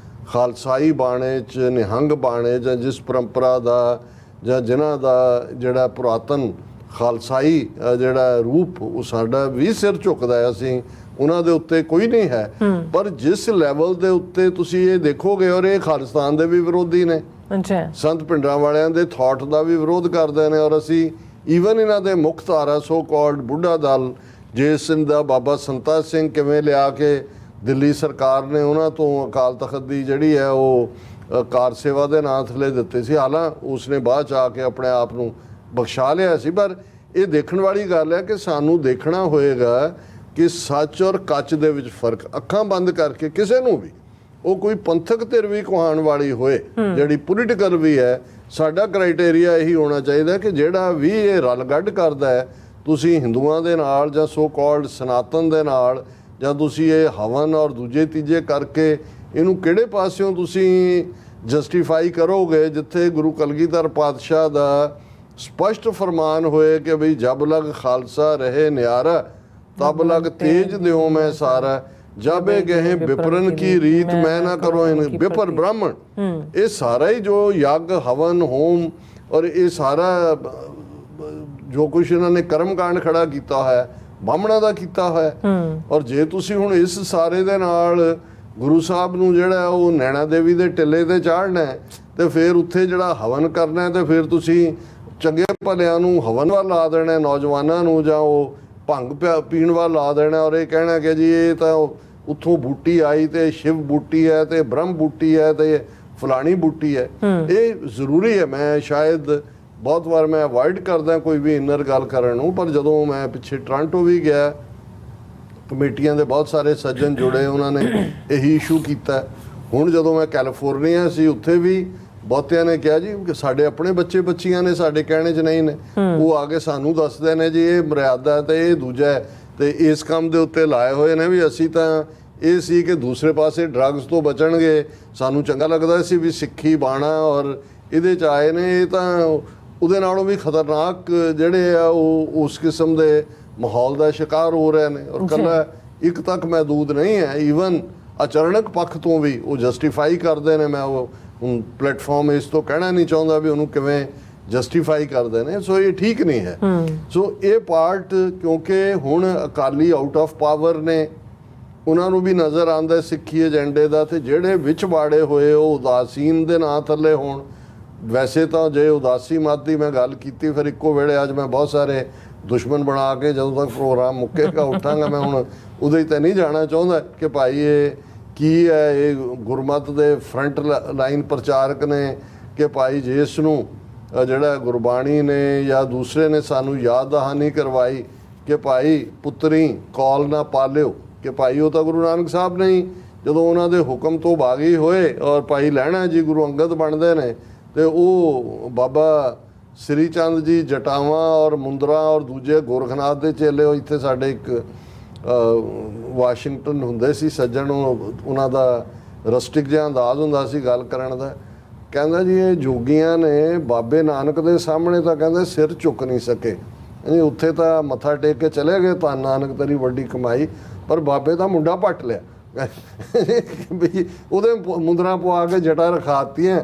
ਖਾਲਸਾਈ ਬਾਣੇ 'ਚ, ਨਿਹੰਗ ਬਾਣੇ ਜਾਂ ਜਿਸ ਪਰੰਪਰਾ ਦਾ ਜਾਂ ਜਿਨ੍ਹਾਂ ਦਾ ਜਿਹੜਾ ਪੁਰਾਤਨ ਖਾਲਸਾਈ ਜਿਹੜਾ ਰੂਪ ਉਹ ਸਾਡਾ ਵੀ ਸਿਰ ਝੁਕਦਾ ਹੈ, ਅਸੀਂ ਉਹਨਾਂ ਦੇ ਉੱਤੇ ਕੋਈ ਨਹੀਂ ਹੈ। ਪਰ ਜਿਸ ਲੈਵਲ ਦੇ ਉੱਤੇ ਤੁਸੀਂ ਇਹ ਦੇਖੋਗੇ, ਔਰ ਇਹ ਖਾਲਿਸਤਾਨ ਦੇ ਵੀ ਵਿਰੋਧੀ ਨੇ, ਸੰਤ ਪਿੰਡਾਂ ਵਾਲਿਆਂ ਦੇ ਥਾਟ ਦਾ ਵੀ ਵਿਰੋਧ ਕਰਦੇ ਨੇ। ਔਰ ਅਸੀਂ ਈਵਨ ਇਹਨਾਂ ਦੇ ਮੁੱਖ ਧਾਰਾ ਸੋ ਕਾਲਡ ਬੁੱਢਾ ਦਲ, ਜਿਸ ਦਾ ਬਾਬਾ ਸੰਤਾ ਸਿੰਘ ਕਿਵੇਂ ਲਿਆ ਕੇ ਦਿੱਲੀ ਸਰਕਾਰ ਨੇ ਉਹਨਾਂ ਤੋਂ ਅਕਾਲ ਤਖਤ ਦੀ ਜਿਹੜੀ ਹੈ ਉਹ ਕਾਰ ਸੇਵਾ ਦੇ ਨਾਂ ਥੱਲੇ ਦਿੱਤੇ ਸੀ, ਹਾਲਾਂ ਉਸਨੇ ਬਾਅਦ 'ਚ ਆ ਕੇ ਆਪਣੇ ਆਪ ਨੂੰ ਬਖਸ਼ਾ ਲਿਆ ਸੀ। ਪਰ ਇਹ ਦੇਖਣ ਵਾਲੀ ਗੱਲ ਹੈ ਕਿ ਸਾਨੂੰ ਦੇਖਣਾ ਹੋਏਗਾ ਕਿ ਸੱਚ ਔਰ ਕੱਚ ਦੇ ਵਿੱਚ ਫਰਕ। ਅੱਖਾਂ ਬੰਦ ਕਰਕੇ ਕਿਸੇ ਨੂੰ ਵੀ, ਉਹ ਕੋਈ ਪੰਥਕ ਧਿਰ ਵੀ ਕਹਾਉਣ ਵਾਲੀ ਹੋਏ, ਜਿਹੜੀ ਪੋਲੀਟੀਕਲ ਵੀ ਹੈ, ਸਾਡਾ ਕ੍ਰਾਈਟੇਰੀਆ ਇਹੀ ਹੋਣਾ ਚਾਹੀਦਾ ਕਿ ਜਿਹੜਾ ਵੀ ਇਹ ਰਲ ਗੱਡ ਕਰਦਾ ਹੈ, ਤੁਸੀਂ ਹਿੰਦੂਆਂ ਦੇ ਨਾਲ ਜਾਂ ਸੋ ਕਾਲਡ ਸਨਾਤਨ ਦੇ ਨਾਲ, ਜਾਂ ਤੁਸੀਂ ਇਹ ਹਵਨ ਔਰ ਦੂਜੇ ਤੀਜੇ ਕਰਕੇ ਇਹਨੂੰ ਕਿਹੜੇ ਪਾਸਿਓਂ ਤੁਸੀਂ ਜਸਟੀਫਾਈ ਕਰੋਗੇ, ਜਿੱਥੇ ਗੁਰੂ ਕਲਗੀਧਰ ਪਾਤਸ਼ਾਹ ਦਾ ਸਪਸ਼ਟ ਫਰਮਾਨ ਹੋਏ ਕਿ ਬਈ ਜਬ ਲਗ ਖਾਲਸਾ ਰਹੇ ਨਿਆਰਾ ਤਬ ਲਗ ਤੇਜ ਦਿਓ ਮੈਂ ਸਾਰਾ, ਜਾਬੇ ਗਏ ਵਿਪਰਨ ਕੀ ਰੀਤ ਮੈਂ ਨਾ ਕਰੋ ਇਨ ਵਿਪਰ ਬ੍ਰਾਹਮਣ। ਇਹ ਸਾਰਾ ਹੀ ਜੋ ਯੱਗ ਹਵਨ ਹੋਮ ਔਰ ਇਹ ਸਾਰਾ ਜੋ ਕੁਛ ਇਹਨਾਂ ਨੇ ਕਰਮਕਾਂਡ ਖੜਾ ਕੀਤਾ ਹੋਇਆ, ਬਾਹਮਣਾ ਦਾ ਕੀਤਾ ਹੋਇਆ। ਔਰ ਜੇ ਤੁਸੀਂ ਹੁਣ ਇਸ ਸਾਰੇ ਦੇ ਨਾਲ ਗੁਰੂ ਸਾਹਿਬ ਨੂੰ ਜਿਹੜਾ ਉਹ ਨੈਣਾ ਦੇਵੀ ਦੇ ਟਿੱਲੇ ਤੇ ਚਾੜਨਾ ਤੇ ਫਿਰ ਉੱਥੇ ਜਿਹੜਾ ਹਵਨ ਕਰਨਾ, ਤੇ ਫਿਰ ਤੁਸੀਂ ਚੰਗੇ ਭਲਿਆਂ ਨੂੰ ਹਵਨ ਵੱਲ ਲਾ ਦੇਣਾ, ਨੌਜਵਾਨਾਂ ਨੂੰ ਜਾਂ ਉਹ ਭੰਗ ਪੀਣ ਵੱਲ ਲਾ ਦੇਣਾ, ਔਰ ਇਹ ਕਹਿਣਾ ਕਿ ਜੀ ਇਹ ਤਾਂ ਉੱਥੋਂ ਬੂਟੀ ਆਈ ਤੇ ਸ਼ਿਵ ਬੂਟੀ ਹੈ ਤੇ ਬ੍ਰਹਮ ਬੂਟੀ ਹੈ ਤੇ ਫਲਾਣੀ ਬੂਟੀ ਹੈ। ਇਹ ਜ਼ਰੂਰੀ ਹੈ। ਮੈਂ ਸ਼ਾਇਦ ਬਹੁਤ ਵਾਰ ਮੈਂ ਅਵੋਇਡ ਕਰਦਾ ਕੋਈ ਵੀ ਇਨਰ ਗੱਲ ਕਰਨ ਨੂੰ, ਪਰ ਜਦੋਂ ਮੈਂ ਪਿੱਛੇ ਟੋਰਾਂਟੋ ਵੀ ਗਿਆ, ਕਮੇਟੀਆਂ ਦੇ ਬਹੁਤ ਸਾਰੇ ਸੱਜਣ ਜੁੜੇ, ਉਹਨਾਂ ਨੇ ਇਹੀ ਇਸ਼ੂ ਕੀਤਾ। ਹੁਣ ਜਦੋਂ ਮੈਂ ਕੈਲੀਫੋਰਨੀਆ ਸੀ, ਉੱਥੇ ਵੀ ਬਹੁਤਿਆਂ ਨੇ ਕਿਹਾ ਜੀ ਕਿ ਸਾਡੇ ਆਪਣੇ ਬੱਚੇ ਬੱਚੀਆਂ ਨੇ, ਸਾਡੇ ਕਹਿਣੇ 'ਚ ਨਹੀਂ ਨੇ, ਉਹ ਆ ਕੇ ਸਾਨੂੰ ਦੱਸਦੇ ਨੇ ਜੀ ਇਹ ਮਰਿਆਦਾ ਤੇ ਇਹ ਦੂਜਾ, ਤੇ ਇਸ ਕੰਮ ਦੇ ਉੱਤੇ ਲਾਏ ਹੋਏ ਨੇ ਵੀ ਅਸੀਂ ਤਾਂ ਇਹ ਸੀ ਕਿ ਦੂਸਰੇ ਪਾਸੇ ਡਰੱਗਸ ਤੋਂ ਬਚਣਗੇ। ਸਾਨੂੰ ਚੰਗਾ ਲੱਗਦਾ ਸੀ ਵੀ ਸਿੱਖੀ ਬਾਣਾ ਔਰ ਇਹਦੇ 'ਚ ਆਏ ਨੇ, ਇਹ ਤਾਂ ਉਹਦੇ ਨਾਲੋਂ ਵੀ ਖਤਰਨਾਕ ਜਿਹੜੇ ਆ ਉਹ ਉਸ ਕਿਸਮ ਦੇ ਮਾਹੌਲ ਦਾ ਸ਼ਿਕਾਰ ਹੋ ਰਹੇ ਨੇ। ਔਰ ਕੱਲਾ ਇੱਕ ਤੱਕ ਮਹਿਦੂਦ ਨਹੀਂ ਹੈ, ਈਵਨ ਅਚਰਣਕ ਪੱਖ ਤੋਂ ਵੀ ਉਹ ਜਸਟੀਫਾਈ ਕਰਦੇ ਨੇ। ਮੈਂ ਉਹ ਹੁਣ ਪਲੇਟਫਾਰਮ ਇਸ ਤੋਂ ਕਹਿਣਾ ਨਹੀਂ ਚਾਹੁੰਦਾ ਵੀ ਉਹਨੂੰ ਕਿਵੇਂ ਜਸਟੀਫਾਈ ਕਰਦੇ ਨੇ। ਸੋ ਇਹ ਠੀਕ ਨਹੀਂ ਹੈ। ਸੋ ਇਹ ਪਾਰਟ ਕਿਉਂਕਿ ਹੁਣ ਅਕਾਲੀ ਆਊਟ ਆਫ ਪਾਵਰ ਨੇ, ਉਹਨਾਂ ਨੂੰ ਵੀ ਨਜ਼ਰ ਆਉਂਦਾ ਸਿੱਖੀ ਏਜੰਡੇ ਦਾ, ਤੇ ਜਿਹੜੇ ਵਿੱਚ ਵਾੜੇ ਹੋਏ ਉਹ ਉਦਾਸੀਨ ਦੇ ਨਾਂ ਥੱਲੇ ਹੋਣ। ਵੈਸੇ ਤਾਂ ਜੇ ਉਦਾਸੀ ਮਤ ਦੀ ਮੈਂ ਗੱਲ ਕੀਤੀ, ਫਿਰ ਇੱਕੋ ਵੇਲੇ ਅੱਜ ਮੈਂ ਬਹੁਤ ਸਾਰੇ ਦੁਸ਼ਮਣ ਬਣਾ ਕੇ ਜਦੋਂ ਤੱਕ ਪ੍ਰੋਗਰਾਮ ਮੁੱਕੇਗਾ ਉੱਠਾਂਗਾ ਮੈਂ। ਹੁਣ ਉਹਦੇ 'ਤੇ ਨਹੀਂ ਜਾਣਾ ਚਾਹੁੰਦਾ ਕਿ ਭਾਈ ਇਹ ਕੀ ਹੈ, ਇਹ ਗੁਰਮਤ ਦੇ ਫਰੰਟ ਲਾਈਨ ਪ੍ਰਚਾਰਕ ਨੇ ਕਿ ਭਾਈ ਜਿਸ ਨੂੰ ਜਿਹੜਾ ਗੁਰਬਾਣੀ ਨੇ ਜਾਂ ਦੂਸਰੇ ਨੇ ਸਾਨੂੰ ਯਾਦ ਦਹਾਨੀ ਕਰਵਾਈ ਕਿ ਭਾਈ ਪੁੱਤਰੀ ਕੌਲ ਨਾ ਪਾਲਿਓ, ਕਿ ਭਾਈ ਉਹ ਤਾਂ ਗੁਰੂ ਨਾਨਕ ਸਾਹਿਬ ਨੇ ਹੀ ਜਦੋਂ ਉਹਨਾਂ ਦੇ ਹੁਕਮ ਤੋਂ ਬਾਗੀ ਹੋਏ ਔਰ ਭਾਈ ਲਹਿਣਾ ਜੀ ਗੁਰੂ ਅੰਗਦ ਬਣਦੇ ਨੇ ਤੇ ਉਹ ਬਾਬਾ ਸ੍ਰੀ ਚੰਦ ਜੀ ਜਟਾਵਾਂ ਔਰ ਮੁੰਦਰਾ ਔਰ ਦੂਜੇ ਗੋਰਖਨਾਥ ਦੇ ਚੇਲੇ ਉਹ ਇੱਥੇ ਸਾਡੇ ਇੱਕ ਵਾਸ਼ਿੰਗਟਨ ਹੁੰਦੇ ਸੀ ਸੱਜਣ, ਉਹਨਾਂ ਦਾ ਰਸਟਿਕ ਜਿਹਾ ਅੰਦਾਜ਼ ਹੁੰਦਾ ਸੀ ਗੱਲ ਕਰਨ ਦਾ। ਕਹਿੰਦਾ ਜੀ ਇਹ ਜੋਗੀਆਂ ਨੇ ਬਾਬੇ ਨਾਨਕ ਦੇ ਸਾਹਮਣੇ ਤਾਂ ਕਹਿੰਦੇ ਸਿਰ ਝੁਕ ਨਹੀਂ ਸਕੇ, ਉੱਥੇ ਤਾਂ ਮੱਥਾ ਟੇਕ ਕੇ ਚਲੇ ਗਏ ਧੰਨ ਨਾਨਕ ਤੇਰੀ ਵੱਡੀ ਕਮਾਈ, ਪਰ ਬਾਬੇ ਦਾ ਮੁੰਡਾ ਪੱਟ ਲਿਆ ਵੀ ਉਹਦੇ ਮੁੰਦਰਾਂ ਪਵਾ ਕੇ ਜਟਾ ਰਖਾਤੀਆਂ।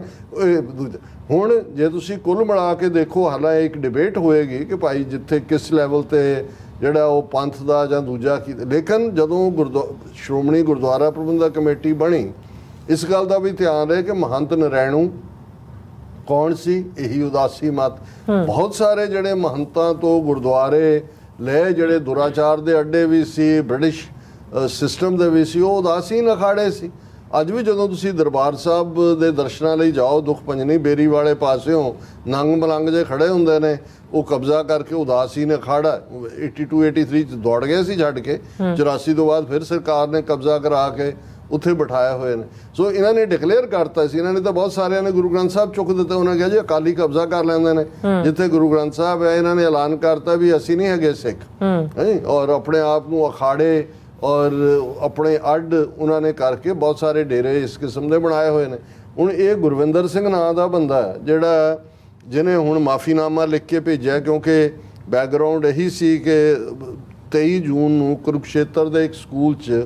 ਹੁਣ ਜੇ ਤੁਸੀਂ ਕੁੱਲ ਮਿਲਾ ਕੇ ਦੇਖੋ, ਹਾਲਾਂਕਿ ਇੱਕ ਡਿਬੇਟ ਹੋਏਗੀ ਕਿ ਭਾਈ ਜਿੱਥੇ ਕਿਸ ਲੈਵਲ ਤੇ ਜਿਹੜਾ ਉਹ ਪੰਥ ਦਾ ਜਾਂ ਦੂਜਾ ਕੀ, ਲੇਕਿਨ ਜਦੋਂ ਸ਼੍ਰੋਮਣੀ ਗੁਰਦੁਆਰਾ ਪ੍ਰਬੰਧਕ ਕਮੇਟੀ ਬਣੀ ਇਸ ਗੱਲ ਦਾ ਵੀ ਧਿਆਨ ਰਹੇ ਕਿ ਮਹੰਤ ਨਰੈਣੂ ਕੌਣ ਸੀ, ਇਹੀ ਉਦਾਸੀ ਮਤ। ਬਹੁਤ ਸਾਰੇ ਜਿਹੜੇ ਮਹੰਤਾਂ ਤੋਂ ਗੁਰਦੁਆਰੇ ਲੈ ਜਿਹੜੇ ਦੁਰਾਚਾਰ ਦੇ ਅੱਡੇ ਵੀ ਸੀ, ਬ੍ਰਿਟਿਸ਼ ਸਿਸਟਮ ਦੇ ਵੀ ਸੀ, ਉਹ ਉਦਾਸੀਨ ਅਖਾੜੇ ਸੀ। ਅੱਜ ਵੀ ਜਦੋਂ ਤੁਸੀਂ ਦਰਬਾਰ ਸਾਹਿਬ ਦੇ ਦਰਸ਼ਨਾਂ ਲਈ ਜਾਓ, ਦੁੱਖ ਭੰਜਨੀ ਬੇਰੀ ਵਾਲੇ ਪਾਸਿਓਂ ਨੰਗ ਮਲੰਗ ਜੇ ਖੜੇ ਹੁੰਦੇ ਨੇ, ਉਹ ਕਬਜ਼ਾ ਕਰਕੇ ਉਦਾਸੀਨ ਅਖਾੜਾ 82-83 ਚ ਦੌੜ ਗਏ ਸੀ ਛੱਡ ਕੇ, 84 ਤੋਂ ਬਾਅਦ ਫਿਰ ਸਰਕਾਰ ਨੇ ਕਬਜ਼ਾ ਕਰਾ ਕੇ ਉੱਥੇ ਬਿਠਾਏ ਹੋਏ ਨੇ। ਸੋ ਇਹਨਾਂ ਨੇ ਡਿਕਲੇਅਰ ਕਰਤਾ ਸੀ, ਇਹਨਾਂ ਨੇ ਤਾਂ ਬਹੁਤ ਸਾਰਿਆਂ ਨੇ ਗੁਰੂ ਗ੍ਰੰਥ ਸਾਹਿਬ ਚੁੱਕ ਦਿੱਤੇ, ਉਹਨਾਂ ਕਿਹਾ ਜੀ ਅਕਾਲੀ ਕਬਜ਼ਾ ਕਰ ਲੈਂਦੇ ਨੇ ਜਿੱਥੇ ਗੁਰੂ ਗ੍ਰੰਥ ਸਾਹਿਬ ਹੈ। ਇਹਨਾਂ ਨੇ ਐਲਾਨ ਕਰਤਾ ਵੀ ਅਸੀਂ ਨਹੀਂ ਹੈਗੇ ਸਿੱਖ, ਔਰ ਆਪਣੇ ਆਪ ਨੂੰ ਅਖਾੜੇ ਔਰ ਆਪਣੇ ਅੱਡ ਉਹਨਾਂ ਨੇ ਕਰਕੇ ਬਹੁਤ ਸਾਰੇ ਡੇਰੇ ਇਸ ਕਿਸਮ ਦੇ ਬਣਾਏ ਹੋਏ ਨੇ। ਹੁਣ ਇਹ ਗੁਰਵਿੰਦਰ ਸਿੰਘ ਨਾਂ ਦਾ ਬੰਦਾ ਜਿਹੜਾ ਜਿਹਨੇ ਹੁਣ ਮਾਫੀਨਾਮਾ ਲਿਖ ਕੇ ਭੇਜਿਆ, ਕਿਉਂਕਿ ਬੈਕਗਰਾਊਂਡ ਇਹੀ ਸੀ ਕਿ 23 ਜੂਨ ਨੂੰ ਕੁਰੂਕਸ਼ੇਤਰ ਦੇ ਇੱਕ ਸਕੂਲ 'ਚ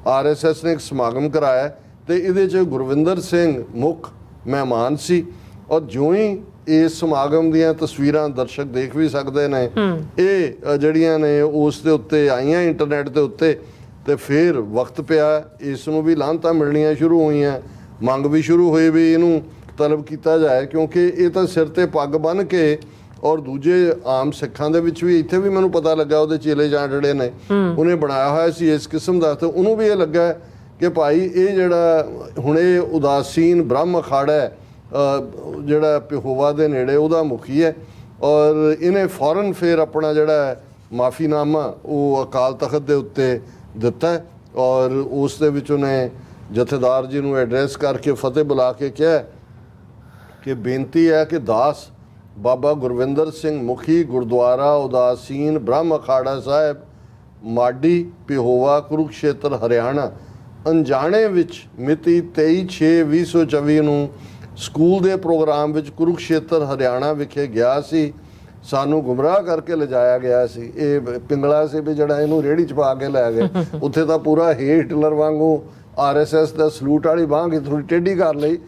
RSS ਨੇ ਇੱਕ ਸਮਾਗਮ ਕਰਾਇਆ ਤੇ ਇਹਦੇ 'ਚ ਗੁਰਵਿੰਦਰ ਸਿੰਘ ਮੁੱਖ ਮਹਿਮਾਨ ਸੀ। ਔਰ ਜਿਉਂ ਹੀ ਇਸ ਸਮਾਗਮ ਦੀਆਂ ਤਸਵੀਰਾਂ ਦਰਸ਼ਕ ਦੇਖ ਵੀ ਸਕਦੇ ਨੇ, ਇਹ ਜਿਹੜੀਆਂ ਨੇ ਉਸ ਦੇ ਉੱਤੇ ਆਈਆਂ ਇੰਟਰਨੈਟ ਦੇ ਉੱਤੇ, ਤੇ ਫਿਰ ਵਕਤ ਪਿਆ ਇਸ ਨੂੰ ਵੀ ਲਾਹਨਤਾਂ ਮਿਲਣੀਆਂ ਸ਼ੁਰੂ ਹੋਈਆਂ, ਮੰਗ ਵੀ ਸ਼ੁਰੂ ਹੋਈ ਵੀ ਇਹਨੂੰ ਤਲਬ ਕੀਤਾ ਜਾਏ, ਕਿਉਂਕਿ ਇਹ ਤਾਂ ਸਿਰ ਤੇ ਪੱਗ ਬੰਨ੍ਹ ਕੇ ਔਰ ਦੂਜੇ ਆਮ ਸਿੱਖਾਂ ਦੇ ਵਿੱਚ ਵੀ ਇੱਥੇ ਵੀ ਮੈਨੂੰ ਪਤਾ ਲੱਗਾ ਉਹਦੇ ਚੇਲੇ ਜਾਂ ਜਿਹੜੇ ਨੇ ਉਹਨੇ ਬਣਾਇਆ ਹੋਇਆ ਸੀ ਇਸ ਕਿਸਮ ਦਾ। ਤੇ ਉਹਨੂੰ ਵੀ ਇਹ ਲੱਗਾ ਕਿ ਭਾਈ ਇਹ ਜਿਹੜਾ ਹੁਣ ਇਹ ਉਦਾਸੀਨ ਬ੍ਰਹਮ ਅਖਾੜਾ ਹੈ ਜਿਹੜਾ ਪਿਹੋਵਾ ਦੇ ਨੇੜੇ ਉਹਦਾ ਮੁਖੀ ਹੈ, ਔਰ ਇਹਨੇ ਫੌਰਨ ਫਿਰ ਆਪਣਾ ਜਿਹੜਾ ਮਾਫੀਨਾਮਾ ਉਹ ਅਕਾਲ ਤਖਤ ਦੇ ਉੱਤੇ ਦਿੱਤਾ ਔਰ ਉਸ ਦੇ ਵਿੱਚ ਉਹਨੇ ਜਥੇਦਾਰ ਜੀ ਨੂੰ ਐਡਰੈਸ ਕਰਕੇ ਫਤਿਹ ਬੁਲਾ ਕੇ ਕਿਹਾ ਕਿ ਬੇਨਤੀ ਹੈ ਕਿ ਦਾਸ ਬਾਬਾ ਗੁਰਵਿੰਦਰ ਸਿੰਘ ਮੁਖੀ ਗੁਰਦੁਆਰਾ ਉਦਾਸੀਨ ਬ੍ਰਹਮ ਅਖਾੜਾ ਸਾਹਿਬ ਮਾਡੀ ਪਿਹੋਵਾ ਕੁਰੂਕਸ਼ੇਤਰ ਹਰਿਆਣਾ ਅਣਜਾਣੇ ਵਿੱਚ ਮਿਤੀ 23/6/2024 ਨੂੰ ਸਕੂਲ ਦੇ ਪ੍ਰੋਗਰਾਮ ਵਿੱਚ ਕੁਰੂਕਸ਼ੇਤਰ ਹਰਿਆਣਾ ਵਿਖੇ ਗਿਆ ਸੀ। ਸਾਨੂੰ ਗੁੰਮਰਾਹ ਕਰਕੇ ਲਿਜਾਇਆ ਗਿਆ ਸੀ। ਇਹ ਪਿੰਗਲਾ ਸੀ ਵੀ ਜਿਹੜਾ ਇਹਨੂੰ ਰੇਹੜੀ 'ਚ ਪਾ ਕੇ ਲੈ ਗਏ। ਉੱਥੇ ਤਾਂ ਪੂਰਾ ਹਿਟਲਰ ਵਾਂਗੂ RSS ਦਾ ਸਲੂਟ ਵਾਲੀ ਬਾਂਹ ਕੀ ਥੋੜੀ ਟੇਢੀ ਕਰ ਲਈ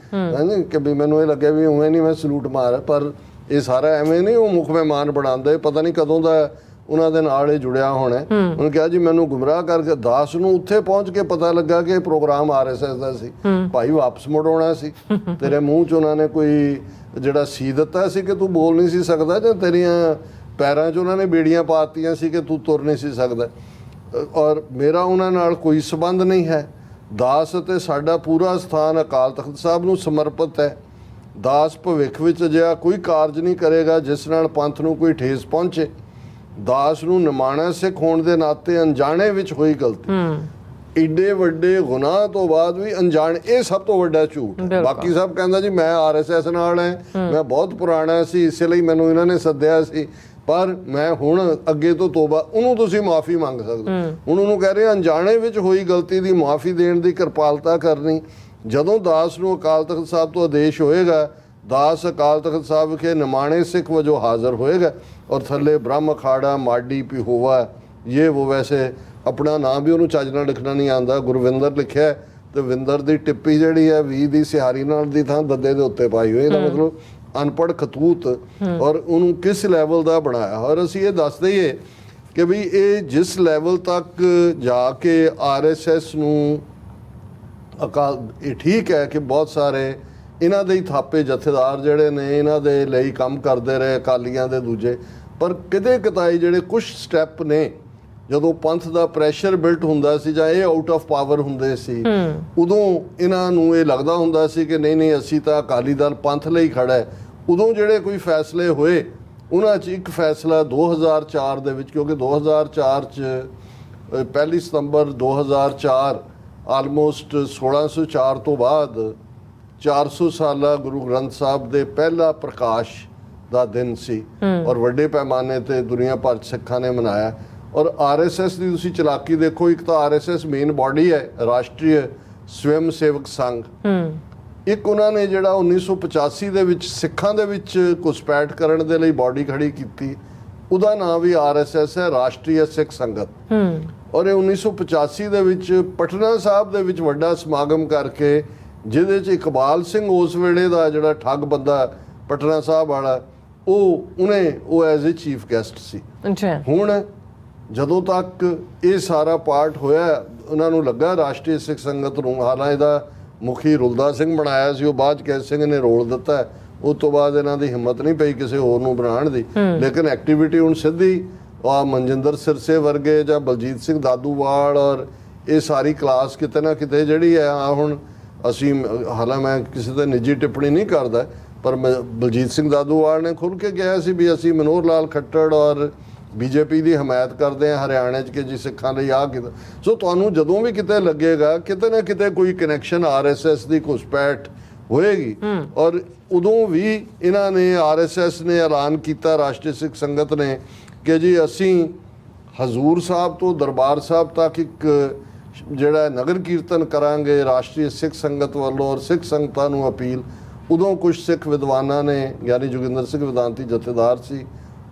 ਕਿ ਵੀ ਮੈਨੂੰ ਇਹ ਲੱਗਿਆ ਵੀ ਉਵੇਂ ਨਹੀਂ ਮੈਂ ਸਲੂਟ ਮਾਰ, ਪਰ ਇਹ ਸਾਰਾ ਐਵੇਂ ਨਹੀਂ, ਉਹ ਮੁੱਖ ਮਹਿਮਾਨ ਬਣਾਉਂਦੇ, ਪਤਾ ਨਹੀਂ ਕਦੋਂ ਦਾ ਉਹਨਾਂ ਦੇ ਨਾਲ ਇਹ ਜੁੜਿਆ ਹੋਣਾ। ਉਹਨੇ ਕਿਹਾ ਜੀ ਮੈਨੂੰ ਗੁੰਮਰਾਹ ਕਰਕੇ, ਦਾਸ ਨੂੰ ਉੱਥੇ ਪਹੁੰਚ ਕੇ ਪਤਾ ਲੱਗਾ ਕਿ ਇਹ ਪ੍ਰੋਗਰਾਮ RSS ਦਾ ਸੀ, ਭਾਈ ਵਾਪਸ ਮੁੜ ਆਉਣਾ ਸੀ, ਤੇਰੇ ਮੂੰਹ 'ਚ ਉਹਨਾਂ ਨੇ ਕੋਈ ਜਿਹੜਾ ਸੀ ਦਿੱਤਾ ਸੀ ਕਿ ਤੂੰ ਬੋਲ ਨਹੀਂ ਸੀ ਸਕਦਾ, ਜਾਂ ਤੇਰੀਆਂ ਪੈਰਾਂ 'ਚ ਉਹਨਾਂ ਨੇ ਬੇੜੀਆਂ ਪਾਤੀਆਂ ਸੀ ਕਿ ਤੂੰ ਤੁਰ ਨਹੀਂ ਸੀ ਸਕਦਾ। ਔਰ ਮੇਰਾ ਉਹਨਾਂ ਨਾਲ ਕੋਈ ਸਬੰਧ ਨਹੀਂ ਹੈ। ਦਾਸ ਅਤੇ ਸਾਡਾ ਪੂਰਾ ਸਥਾਨ ਅਕਾਲ ਤਖਤ ਸਾਹਿਬ ਨੂੰ ਸਮਰਪਿਤ ਹੈ। ਦਾਸ ਭਵਿੱਖ ਵਿੱਚ ਅਜਿਹਾ ਕੋਈ ਕਾਰਜ ਨਹੀਂ ਕਰੇਗਾ ਜਿਸ ਨਾਲ ਪੰਥ ਨੂੰ ਕੋਈ ਠੇਸ ਪਹੁੰਚੇ। ਦਾਸ ਨੂੰ ਨਿਮਾਣਾ ਸਿੱਖ ਹੋਣ ਦੇ ਨਾਤੇ ਅਣਜਾਣੇ ਵਿੱਚ ਹੋਈ ਗਲਤੀ, ਏਡੇ ਵੱਡੇ ਗੁਨਾਹ ਤੋਂ ਬਾਅਦ ਵੀ ਅਣਜਾਣ, ਇਹ ਸਭ ਤੋਂ ਵੱਡਾ ਝੂਠ। ਬਾਕੀ ਸਭ ਕਹਿੰਦਾ ਜੀ ਮੈਂ RSS ਨਾਲ ਹੈ, ਮੈਂ ਬਹੁਤ ਪੁਰਾਣਾ ਸੀ ਇਸੇ ਲਈ ਮੈਨੂੰ ਇਹਨਾਂ ਨੇ ਸੱਦਿਆ ਸੀ, ਪਰ ਮੈਂ ਹੁਣ ਅੱਗੇ ਤੋਂ ਤੋਬਾ, ਉਹਨੂੰ ਤੁਸੀਂ ਮਾਫੀ ਮੰਗ ਸਕਦੇ। ਹੁਣ ਉਹਨੂੰ ਕਹਿ ਰਹੇ ਅਣਜਾਣੇ ਵਿੱਚ ਹੋਈ ਗਲਤੀ ਦੀ ਮਾਫੀ ਦੇਣ ਦੀ ਕਿਰਪਾਲਤਾ ਕਰਨੀ। ਜਦੋਂ ਦਾਸ ਨੂੰ ਅਕਾਲ ਤਖਤ ਸਾਹਿਬ ਤੋਂ ਆਦੇਸ਼ ਹੋਏਗਾ, ਦਾਸ ਅਕਾਲ ਤਖਤ ਸਾਹਿਬ ਵਿਖੇ ਨਿਮਾਣੇ ਸਿੱਖ ਵਜੋਂ ਹਾਜ਼ਰ ਹੋਏਗਾ ਔਰ ਥੱਲੇ ਬ੍ਰਹਮ ਅਖਾੜਾ ਮਾਡੀ ਪਿਹੋਵਾ ਇਹ ਉਹ, ਵੈਸੇ ਆਪਣਾ ਨਾਮ ਵੀ ਉਹਨੂੰ ਚੱਜ ਨਾਲ ਲਿਖਣਾ ਨਹੀਂ ਆਉਂਦਾ, ਗੁਰਵਿੰਦਰ ਲਿਖਿਆ ਤੇ ਵਿੰਦਰ ਦੀ ਟਿੱਪੀ ਜਿਹੜੀ ਹੈ 20 ਦੀ ਸਿਹਾਰੀ ਨਾਲ ਦੀ ਥਾਂ ਦੱਦੇ ਦੇ ਉੱਤੇ ਪਾਈ ਹੋਈ, ਇਹਦਾ ਮਤਲਬ ਅਨਪੜ੍ਹ ਖਤੂਤ, ਔਰ ਉਹਨੂੰ ਕਿਸ ਲੈਵਲ ਦਾ ਬਣਾਇਆ। ਔਰ ਅਸੀਂ ਇਹ ਦੱਸ ਦਈਏ ਕਿ ਵੀ ਇਹ ਜਿਸ ਲੈਵਲ ਤੱਕ ਜਾ ਕੇ RSS ਨੂੰ ਅਕਾਲ, ਇਹ ਠੀਕ ਹੈ ਕਿ ਬਹੁਤ ਸਾਰੇ ਇਹਨਾਂ ਦੇ ਹੀ ਥਾਪੇ ਜਥੇਦਾਰ ਜਿਹੜੇ ਨੇ ਇਹਨਾਂ ਦੇ ਲਈ ਕੰਮ ਕਰਦੇ ਰਹੇ ਅਕਾਲੀਆਂ ਦੇ ਦੂਜੇ, ਪਰ ਕਿਤੇ ਕਿਤਾਈ ਜਿਹੜੇ ਕੁਝ ਸਟੈਪ ਨੇ ਜਦੋਂ ਪੰਥ ਦਾ ਪ੍ਰੈਸ਼ਰ ਬਿਲਟ ਹੁੰਦਾ ਸੀ ਜਾਂ ਇਹ ਆਊਟ ਆਫ ਪਾਵਰ ਹੁੰਦੇ ਸੀ, ਉਦੋਂ ਇਹਨਾਂ ਨੂੰ ਇਹ ਲੱਗਦਾ ਹੁੰਦਾ ਸੀ ਕਿ ਨਹੀਂ ਅਸੀਂ ਤਾਂ ਅਕਾਲੀ ਦਲ ਪੰਥ ਲਈ ਖੜਾ ਹੈ। ਉਦੋਂ ਜਿਹੜੇ ਕੋਈ ਫੈਸਲੇ ਹੋਏ ਉਹਨਾਂ 'ਚ ਇੱਕ ਫੈਸਲਾ 2004 ਦੇ ਵਿੱਚ, ਕਿਉਂਕਿ 2004 'ਚ 1 ਸਤੰਬਰ 2004 ਆਲਮੋਸਟ 1604 ਤੋਂ ਬਾਅਦ 400 ਸਾਲਾ ਗੁਰੂ ਗ੍ਰੰਥ ਸਾਹਿਬ ਦੇ ਪਹਿਲਾ ਪ੍ਰਕਾਸ਼ ਦਾ ਦਿਨ ਸੀ ਔਰ ਵੱਡੇ ਪੈਮਾਨੇ ਤੇ ਦੁਨੀਆ ਭਰ 'ਚ ਸਿੱਖਾਂ ਨੇ ਮਨਾਇਆ। ਔਰ ਆਰਐਸਐਸ ਦੀ ਤੁਸੀਂ ਚਲਾਕੀ ਦੇਖੋ, ਇੱਕ ਤਾਂ ਆਰਐਸਐਸ ਮੇਨ ਬਾਡੀ ਹੈ, ਰਾਸ਼ਟਰੀ ਸਵੈਮ ਸੇਵਕ ਸੰਘ, ਇੱਕ ਉਹਨਾਂ ਨੇ ਜਿਹੜਾ 1985 ਦੇ ਵਿੱਚ ਸਿੱਖਾਂ ਦੇ ਵਿੱਚ ਘੁਸਪੈਠ ਕਰਨ ਦੇ ਲਈ ਬਾਡੀ ਖੜੀ ਕੀਤੀ, ਉਹਦਾ ਨਾਮ ਵੀ ਆਰਐਸਐਸ ਹੈ, ਰਾਸ਼ਟਰੀ ਸਿੱਖ ਸੰਗਤ। ਔਰ ਇਹ 1985 ਦੇ ਵਿੱਚ ਪਟਨਾ ਸਾਹਿਬ ਦੇ ਵਿੱਚ ਵੱਡਾ ਸਮਾਗਮ ਕਰਕੇ, ਜਿਹਦੇ 'ਚ ਇਕਬਾਲ ਸਿੰਘ ਉਸ ਵੇਲੇ ਦਾ ਜਿਹੜਾ ਠੱਗ ਬੰਦਾ ਪਟਨਾ ਸਾਹਿਬ ਵਾਲਾ, ਉਹ ਐਜ਼ ਏ ਚੀਫ ਗੈਸਟ ਸੀ। ਹੁਣ ਜਦੋਂ ਤੱਕ ਇਹ ਸਾਰਾ ਪਾਰਟ ਹੋਇਆ, ਉਹਨਾਂ ਨੂੰ ਲੱਗਾ ਰਾਸ਼ਟਰੀ ਸਿੱਖ ਸੰਗਤ ਨੂੰ, ਹਾਲਾਂ ਇਹਦਾ ਮੁਖੀ ਰੁਲਦਾ ਸਿੰਘ ਬਣਾਇਆ ਸੀ, ਉਹ ਬਾਅਦ ਕੈਦ ਸਿੰਘ ਨੇ ਰੋਲ ਦਿੱਤਾ। ਉਸ ਤੋਂ ਬਾਅਦ ਇਹਨਾਂ ਦੀ ਹਿੰਮਤ ਨਹੀਂ ਪਈ ਕਿਸੇ ਹੋਰ ਨੂੰ ਬਣਾਉਣ ਦੀ, ਲੇਕਿਨ ਐਕਟੀਵਿਟੀ ਹੁਣ ਸਿੱਧੀ ਮਨਜਿੰਦਰ ਸਿਰਸੇ ਵਰਗੇ ਜਾਂ ਬਲਜੀਤ ਸਿੰਘ ਦਾਦੂਵਾਲ ਔਰ ਇਹ ਸਾਰੀ ਕਲਾਸ ਕਿਤੇ ਨਾ ਕਿਤੇ ਜਿਹੜੀ ਹੈ ਹੁਣ ਅਸੀਂ, ਹਾਲਾਂ ਮੈਂ ਕਿਸੇ ਤੇ ਨਿੱਜੀ ਟਿੱਪਣੀ ਨਹੀਂ ਕਰਦਾ, ਪਰ ਬਲਜੀਤ ਸਿੰਘ ਦਾਦੂਵਾਲ ਨੇ ਖੁੱਲ੍ਹ ਕੇ ਕਿਹਾ ਸੀ ਵੀ ਅਸੀਂ ਮਨੋਹਰ ਲਾਲ ਖੱਟੜ ਔਰ ਬੀਜੇਪੀ ਦੀ ਹਮਾਇਤ ਕਰਦੇ ਹਾਂ ਹਰਿਆਣੇ 'ਚ ਕਿ ਜੀ ਸਿੱਖਾਂ ਲਈ ਆਹ ਕੀਤਾ। ਸੋ ਤੁਹਾਨੂੰ ਜਦੋਂ ਵੀ ਕਿਤੇ ਲੱਗੇਗਾ ਕਿਤੇ ਨਾ ਕਿਤੇ ਕੋਈ ਕਨੈਕਸ਼ਨ ਆਰਐਸਐਸ ਦੀ ਘੁਸਪੈਠ ਹੋਏਗੀ। ਔਰ ਉਦੋਂ ਵੀ ਇਹਨਾਂ ਨੇ, ਆਰਐਸਐਸ ਨੇ ਐਲਾਨ ਕੀਤਾ, ਰਾਸ਼ਟਰੀ ਸਿੱਖ ਸੰਗਤ ਨੇ, ਕਿ ਜੀ ਅਸੀਂ ਹਜ਼ੂਰ ਸਾਹਿਬ ਤੋਂ ਦਰਬਾਰ ਸਾਹਿਬ ਤੱਕ ਇੱਕ ਜਿਹੜਾ ਨਗਰ ਕੀਰਤਨ ਕਰਾਂਗੇ ਰਾਸ਼ਟਰੀ ਸਿੱਖ ਸੰਗਤ ਵੱਲੋਂ ਔਰ ਸਿੱਖ ਸੰਗਤਾਂ ਨੂੰ ਅਪੀਲ। ਉਦੋਂ ਕੁਝ ਸਿੱਖ ਵਿਦਵਾਨਾਂ ਨੇ, ਯਾਨੀ ਜੋਗਿੰਦਰ ਸਿੰਘ ਵਿਦਾਂਤੀ ਜਥੇਦਾਰ ਸੀ,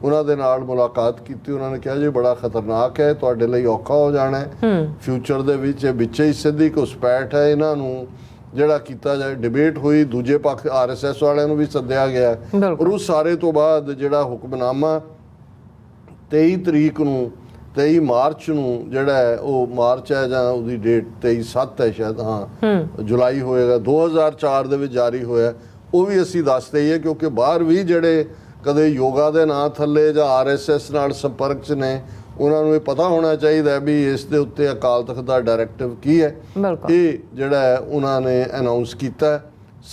ਉਹਨਾਂ ਦੇ ਨਾਲ ਮੁਲਾਕਾਤ ਕੀਤੀ। ਉਹਨਾਂ ਨੇ ਕਿਹਾ ਜੀ ਬੜਾ ਖਤਰਨਾਕ ਹੈ, ਤੁਹਾਡੇ ਲਈ ਔਖਾ ਹੋ ਜਾਣਾ ਹੈ ਫਿਊਚਰ ਦੇ ਵਿੱਚ, ਵਿੱਚੇ ਹੀ ਸਿੱਧੀ ਘੁਸਪੈਠ ਹੈ, ਇਹਨਾਂ ਨੂੰ ਜਿਹੜਾ ਕੀਤਾ ਜਾਏ। ਡਿਬੇਟ ਹੋਈ, ਦੂਜੇ ਪੱਖ ਆਰਐਸਐਸ ਵਾਲਿਆਂ ਨੂੰ ਵੀ ਸੱਦਿਆ ਗਿਆ ਔਰ ਉਸ ਸਾਰੇ ਤੋਂ ਬਾਅਦ ਜਿਹੜਾ ਹੁਕਮਨਾਮਾ 23 ਮਾਰਚ ਨੂੰ ਜਿਹੜਾ ਹੈ, ਉਹ ਮਾਰਚ ਹੈ ਜਾਂ ਉਹਦੀ ਡੇਟ 23/7 ਹੈ ਸ਼ਾਇਦ, ਜੁਲਾਈ ਹੋਏਗਾ, 2004 ਦੇ ਵਿੱਚ ਜਾਰੀ ਹੋਇਆ। ਉਹ ਵੀ ਅਸੀਂ ਦੱਸ ਦਈਏ ਕਿਉਂਕਿ ਬਾਹਰ ਵੀ ਜਿਹੜੇ ਕਦੇ ਯੋਗਾ ਦੇ ਨਾਂ ਥੱਲੇ ਜਾਂ ਆਰਐਸਐਸ ਨਾਲ ਸੰਪਰਕ 'ਚ ਨੇ, ਉਹਨਾਂ ਨੂੰ ਇਹ ਪਤਾ ਹੋਣਾ ਚਾਹੀਦਾ ਵੀ ਇਸ ਦੇ ਉੱਤੇ ਅਕਾਲ ਤਖਤ ਦਾ ਡਾਇਰੈਕਟਿਵ ਕੀ ਹੈ। ਇਹ ਜਿਹੜਾ ਹੈ ਉਹਨਾਂ ਨੇ ਅਨਾਉਂਸ ਕੀਤਾ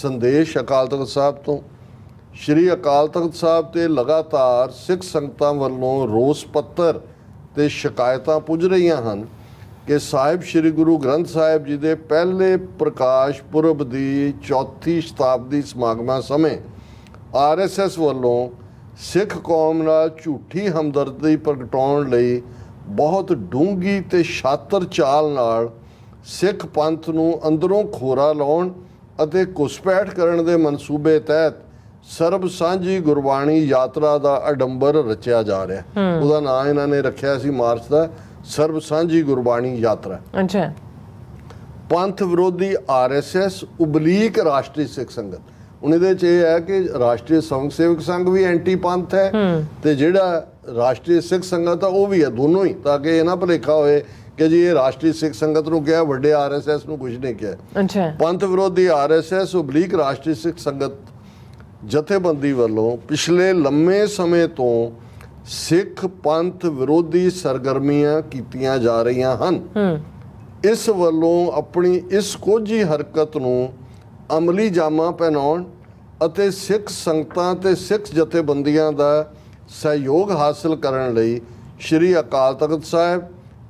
ਸੰਦੇਸ਼ ਅਕਾਲ ਤਖਤ ਸਾਹਿਬ ਤੋਂ। ਸ਼੍ਰੀ ਅਕਾਲ ਤਖਤ ਸਾਹਿਬ ਤੇ ਲਗਾਤਾਰ ਸਿੱਖ ਸੰਗਤਾਂ ਵੱਲੋਂ ਰੋਸ ਪੱਤਰ ਤੇ ਸ਼ਿਕਾਇਤਾਂ ਪੁੱਜ ਰਹੀਆਂ ਹਨ ਕਿ ਸਾਹਿਬ ਸ਼੍ਰੀ ਗੁਰੂ ਗ੍ਰੰਥ ਸਾਹਿਬ ਜੀ ਦੇ ਪਹਿਲੇ ਪ੍ਰਕਾਸ਼ ਪੁਰਬ ਦੀ 4ਥੀ ਸ਼ਤਾਬਦੀ ਸਮਾਗਮਾਂ ਸਮੇਂ ਆਰਐਸਐਸ ਵੱਲੋਂ ਸਿੱਖ ਕੌਮ ਨਾਲ ਝੂਠੀ ਹਮਦਰਦੀ ਪ੍ਰਗਟਾਉਣ ਲਈ ਬਹੁਤ ਡੂੰਘੀ ਤੇ ਸ਼ਾਤਰ ਚਾਲ ਨਾਲ ਸਿੱਖ ਪੰਥ ਨੂੰ ਅੰਦਰੋਂ ਖੋਰਾ ਲਾਉਣ ਅਤੇ ਘੁਸਪੈਠ ਕਰਨ ਦੇ ਮਨਸੂਬੇ ਤਹਿਤ ਸਰਬ ਸਾਂਝੀ ਗੁਰਬਾਣੀ ਯਾਤਰਾ ਦਾ ਅਡੰਬਰ ਰਚਿਆ ਜਾ ਰਿਹਾ। ਉਹਦਾ ਨਾਂ ਇਹਨਾਂ ਨੇ ਰੱਖਿਆ ਸੀ ਮਾਰਚ ਦਾ, ਸਰਬ ਸਾਂਝੀ ਗੁਰਬਾਣੀ ਯਾਤਰਾ। ਅੱਛਾ। ਪੰਥ ਵਿਰੋਧੀ ਆਰਐਸਐਸ ਉਬਲੀਕ ਰਾਸ਼ਟਰੀ ਸਿੱਖ ਸੰਗਤ। ਹੁਣ ਇਹਦੇ 'ਚ ਇਹ ਹੈ ਕਿ ਰਾਸ਼ਟਰੀ ਸਵੰਗ ਸੇਵਕ ਸੰਘ ਵੀ ਐਂਟੀ ਪੰਥ ਹੈ ਤੇ ਜਿਹੜਾ ਰਾਸ਼ਟਰੀ ਸਿੱਖ ਸੰਗਤ ਆ ਉਹ ਵੀ ਹੈ, ਦੋਨੋਂ ਹੀ, ਤਾਂ ਕਿ ਇਹ ਨਾ ਭੁਲੇਖਾ ਹੋਏ ਕਿ ਜੀ ਇਹ ਰਾਸ਼ਟਰੀ ਸਿੱਖ ਸੰਗਤ ਨੂੰ ਕਿਹਾ, ਵੱਡੇ ਆਰਐਸਐਸ ਨੂੰ ਕੁਝ ਨਹੀਂ ਕਿਹਾ। ਪੰਥ ਵਿਰੋਧੀ ਆਰਐਸਐਸ ਉਬਲੀਕ ਰਾਸ਼ਟਰੀ ਸਿੱਖ ਸੰਗਤ ਜਥੇਬੰਦੀ ਵੱਲੋਂ ਪਿਛਲੇ ਲੰਮੇ ਸਮੇਂ ਤੋਂ ਸਿੱਖ ਪੰਥ ਵਿਰੋਧੀ ਸਰਗਰਮੀਆਂ ਕੀਤੀਆਂ ਜਾ ਰਹੀਆਂ ਹਨ। ਇਸ ਵੱਲੋਂ ਆਪਣੀ ਇਸ ਕੋਝੀ ਹਰਕਤ ਨੂੰ ਅਮਲੀ ਜਾਮਾ ਪਹਿਨਾਉਣ ਅਤੇ ਸਿੱਖ ਸੰਗਤਾਂ ਤੇ ਸਿੱਖ ਜਥੇਬੰਦੀਆਂ ਦਾ ਸਹਿਯੋਗ ਹਾਸਲ ਕਰਨ ਲਈ ਸ਼੍ਰੀ ਅਕਾਲ ਤਖਤ ਸਾਹਿਬ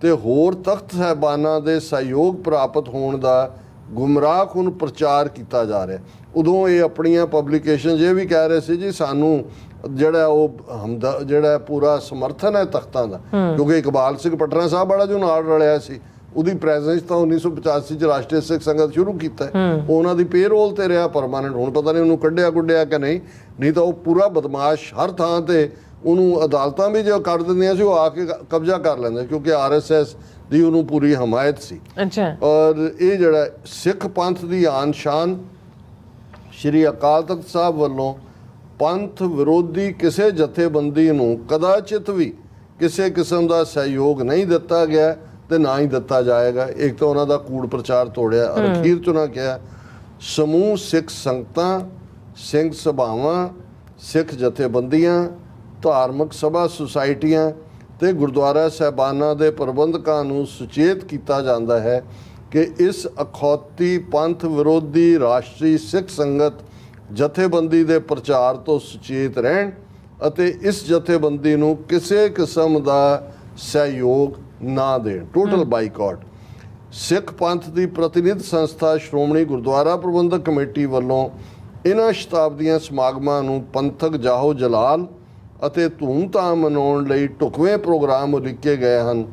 ਤੇ ਹੋਰ ਤਖਤ ਸਾਹਿਬਾਨਾਂ ਦੇ ਸਹਿਯੋਗ ਪ੍ਰਾਪਤ ਹੋਣ ਦਾ ਗੁੰਮਰਾਹਕੁਨ ਪ੍ਰਚਾਰ ਕੀਤਾ ਜਾ ਰਿਹਾ। ਉਦੋਂ ਇਹ ਆਪਣੀਆਂ ਪਬਲੀਕੇਸ਼ਨ ਇਹ ਵੀ ਕਹਿ ਰਹੇ ਸੀ ਜੀ ਸਾਨੂੰ ਜਿਹੜਾ ਉਹ ਜਿਹੜਾ ਪੂਰਾ ਸਮਰਥਨ ਹੈ ਤਖਤਾਂ ਦਾ, ਕਿਉਂਕਿ ਇਕਬਾਲ ਸਿੰਘ ਪਟਨਾ ਸਾਹਿਬ ਵਾਲਾ ਜੋ ਨਾਲ ਰਲਿਆ ਸੀ, ਉਹਦੀ ਪ੍ਰੈਜ਼ੈਂਸ ਤਾਂ 1985 ਚ ਰਾਸ਼ਟਰੀ ਸਿੱਖ ਸੰਗਤ ਸ਼ੁਰੂ ਕੀਤਾ, ਉਹਨਾਂ ਦੀ ਪੇਰੋਲ ਤੇ ਰਿਹਾ ਪਰਮਾਨੈਂਟ। ਹੁਣ ਪਤਾ ਨਹੀਂ ਉਹਨੂੰ ਕੱਢਿਆ ਗੁੱਡਿਆ ਕਿ ਨਹੀਂ ਤਾਂ ਉਹ ਪੂਰਾ ਬਦਮਾਸ਼ ਹਰ ਥਾਂ ਤੇ, ਉਹਨੂੰ ਅਦਾਲਤਾਂ ਵੀ ਜੋ ਕਰ ਦਿੰਦੀਆਂ ਸੀ ਉਹ ਆ ਕੇ ਕਬਜ਼ਾ ਕਰ ਲੈਂਦਾ, ਕਿਉਂਕਿ ਆਰਐਸਐਸ ਦੀ ਉਹਨੂੰ ਪੂਰੀ ਹਮਾਇਤ ਸੀ। ਔਰ ਇਹ ਜਿਹੜਾ ਸਿੱਖ ਪੰਥ ਦੀ ਆਨ ਸ਼ਾਨ ਸ਼੍ਰੀ ਅਕਾਲ ਤਖਤ ਸਾਹਿਬ ਵੱਲੋਂ ਪੰਥ ਵਿਰੋਧੀ ਕਿਸੇ ਜਥੇਬੰਦੀ ਨੂੰ ਕਦਾਚਿਤ ਵੀ ਕਿਸੇ ਕਿਸਮ ਦਾ ਸਹਿਯੋਗ ਨਹੀਂ ਦਿੱਤਾ ਗਿਆ ਤੇ ਨਾ ਹੀ ਦਿੱਤਾ ਜਾਏਗਾ। ਇੱਕ ਤਾਂ ਉਹਨਾਂ ਦਾ ਕੂੜ ਪ੍ਰਚਾਰ ਤੋੜਿਆ ਔਰ ਅਖੀਰ ਚ ਉਹਨਾਂ ਕਿਹਾ ਸਮੂਹ ਸਿੱਖ ਸੰਗਤਾਂ, ਸਿੰਘ ਸਭਾਵਾਂ, ਸਿੱਖ ਜਥੇਬੰਦੀਆਂ ਧਾਰਮਿਕ ਸਭਾ ਸੁਸਾਇਟੀਆਂ ਤੇ ਗੁਰਦੁਆਰਾ ਸਾਹਿਬਾਨਾਂ ਦੇ ਪ੍ਰਬੰਧਕਾਂ ਨੂੰ ਸੁਚੇਤ ਕੀਤਾ ਜਾਂਦਾ ਹੈ ਕਿ ਇਸ ਅਖੌਤੀ ਪੰਥ ਵਿਰੋਧੀ ਰਾਸ਼ਟਰੀ ਸਿੱਖ ਸੰਗਤ ਜਥੇਬੰਦੀ ਦੇ ਪ੍ਰਚਾਰ ਤੋਂ ਸੁਚੇਤ ਰਹਿਣ ਅਤੇ ਇਸ ਜਥੇਬੰਦੀ ਨੂੰ ਕਿਸੇ ਕਿਸਮ ਦਾ ਸਹਿਯੋਗ ਨਾ ਦੇਣ। Total boycott. ਸਿੱਖ ਪੰਥ ਦੀ ਪ੍ਰਤੀਨਿਧ ਸੰਸਥਾ ਸ਼੍ਰੋਮਣੀ ਗੁਰਦੁਆਰਾ ਪ੍ਰਬੰਧਕ ਕਮੇਟੀ ਵੱਲੋਂ ਇਹਨਾਂ ਸ਼ਤਾਬਦੀਆਂ ਸਮਾਗਮਾਂ ਨੂੰ ਪੰਥਕ ਜਾਹੋ ਜਲਾਲ ਅਤੇ ਧੂਮਧਾਮ ਮਨਾਉਣ ਲਈ ਢੁਕਵੇਂ ਪ੍ਰੋਗਰਾਮ ਉਲੀਕੇ ਗਏ ਹਨ,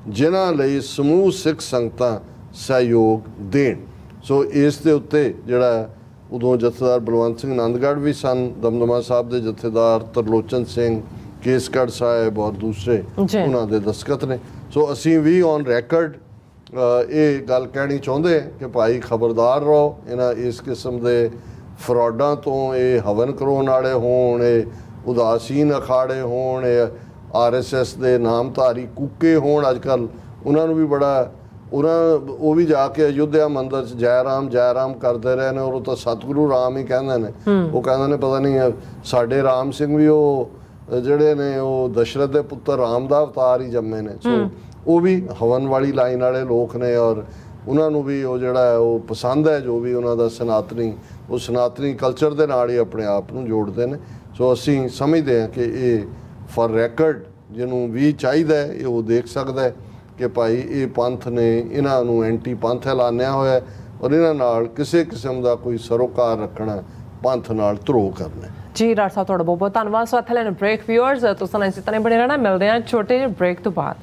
ਜਿਨ੍ਹਾਂ ਲਈ ਸਮੂਹ ਸਿੱਖ ਸੰਗਤਾਂ ਸਹਿਯੋਗ ਦੇਣ। ਸੋ ਇਸ ਦੇ ਉੱਤੇ ਜਿਹੜਾ ਉਦੋਂ ਜਥੇਦਾਰ ਬਲਵੰਤ ਸਿੰਘ ਆਨੰਦਗੜ੍ਹ ਵੀ ਸਨ, ਦਮਦਮਾ ਸਾਹਿਬ ਦੇ ਜਥੇਦਾਰ ਤਰਲੋਚਨ ਸਿੰਘ, ਕੇਸਗੜ੍ਹ ਸਾਹਿਬ ਔਰ ਦੂਸਰੇ ਉਹਨਾਂ ਦੇ ਦਸਤਖਤ ਨੇ। ਸੋ ਅਸੀਂ ਵੀ ਔਨ ਰੈਕਰਡ ਇਹ ਗੱਲ ਕਹਿਣੀ ਚਾਹੁੰਦੇ ਕਿ ਭਾਈ ਖਬਰਦਾਰ ਰਹੋ, ਇਹਨਾਂ ਇਸ ਕਿਸਮ ਦੇ ਫਰਾਡਾਂ ਤੋਂ। ਇਹ ਹਵਨ ਕਰਾਉਣ ਵਾਲੇ ਹੋਣ, ਇਹ ਉਦਾਸੀਨ ਅਖਾੜੇ ਹੋਣ, ਇਹ RSS ਦੇ ਨਾਮਧਾਰੀ ਕੂਕੇ ਹੋਣ ਅੱਜ ਕੱਲ੍ਹ, ਉਹਨਾਂ ਨੂੰ ਵੀ ਬੜਾ ਉਹ ਵੀ ਜਾ ਕੇ ਅਯੁੱਧਿਆ ਮੰਦਿਰ 'ਚ ਜੈ ਰਾਮ ਕਰਦੇ ਰਹੇ ਨੇ, ਔਰ ਉਹ ਤਾਂ ਸਤਿਗੁਰੂ ਰਾਮ ਹੀ ਕਹਿੰਦੇ ਨੇ। ਉਹ ਕਹਿੰਦੇ ਨੇ ਪਤਾ ਨਹੀਂ ਸਾਡੇ ਰਾਮ ਸਿੰਘ ਵੀ ਉਹ ਜਿਹੜੇ ਨੇ ਉਹ ਦਸ਼ਰਥ ਦੇ ਪੁੱਤਰ ਰਾਮ ਦਾ ਅਵਤਾਰ ਹੀ ਜੰਮੇ ਨੇ। ਸੋ ਉਹ ਵੀ ਹਵਨ ਵਾਲੀ ਲਾਈਨ ਵਾਲੇ ਲੋਕ ਨੇ, ਔਰ ਉਹਨਾਂ ਨੂੰ ਵੀ ਉਹ ਜਿਹੜਾ ਹੈ ਉਹ ਪਸੰਦ ਹੈ ਜੋ ਵੀ ਉਹਨਾਂ ਦਾ ਸਨਾਤਨੀ ਕਲਚਰ ਦੇ ਨਾਲ ਹੀ ਆਪਣੇ ਆਪ ਨੂੰ ਜੋੜਦੇ ਨੇ। ਸੋ ਅਸੀਂ ਸਮਝਦੇ ਹਾਂ ਕਿ ਇਹ ਫॉर ਰੈਕਰਡ ਜਿਹਨੂੰ ਵੀ ਚਾਹੀਦਾ ਹੈ ਇਹ ਉਹ ਦੇਖ ਸਕਦਾ ਹੈ ਕਿ ਭਾਈ ਇਹ ਪੰਥ ਨੇ ਇਹਨਾਂ ਨੂੰ ਐਂਟੀ ਪੰਥ ਐਲਾਨਿਆ ਹੋਇਆ, ਔਰ ਇਹਨਾਂ ਨਾਲ ਕਿਸੇ ਕਿਸਮ ਦਾ ਕੋਈ ਸਰੋਕਾਰ ਰੱਖਣਾ ਪੰਥ ਨਾਲ ਧਰੋਹ ਕਰਨਾ। ਜੀ ਡਾਕਟਰ ਸਾਹਿਬ ਤੁਹਾਡਾ ਬਹੁਤ ਬਹੁਤ ਧੰਨਵਾਦ। ਸੋ ਇੱਥੇ ਲੈਣ ਬ੍ਰੇਕ। ਵਿਊਅਰਸ ਤੁਸੀਂ ਇਸੇ ਤਰ੍ਹਾਂ ਬਣੇ ਰਹਿਣਾ, ਮਿਲਦੇ ਹਾਂ ਛੋਟੇ ਜਿਹੇ ਬ੍ਰੇਕ ਤੋਂ ਬਾਅਦ।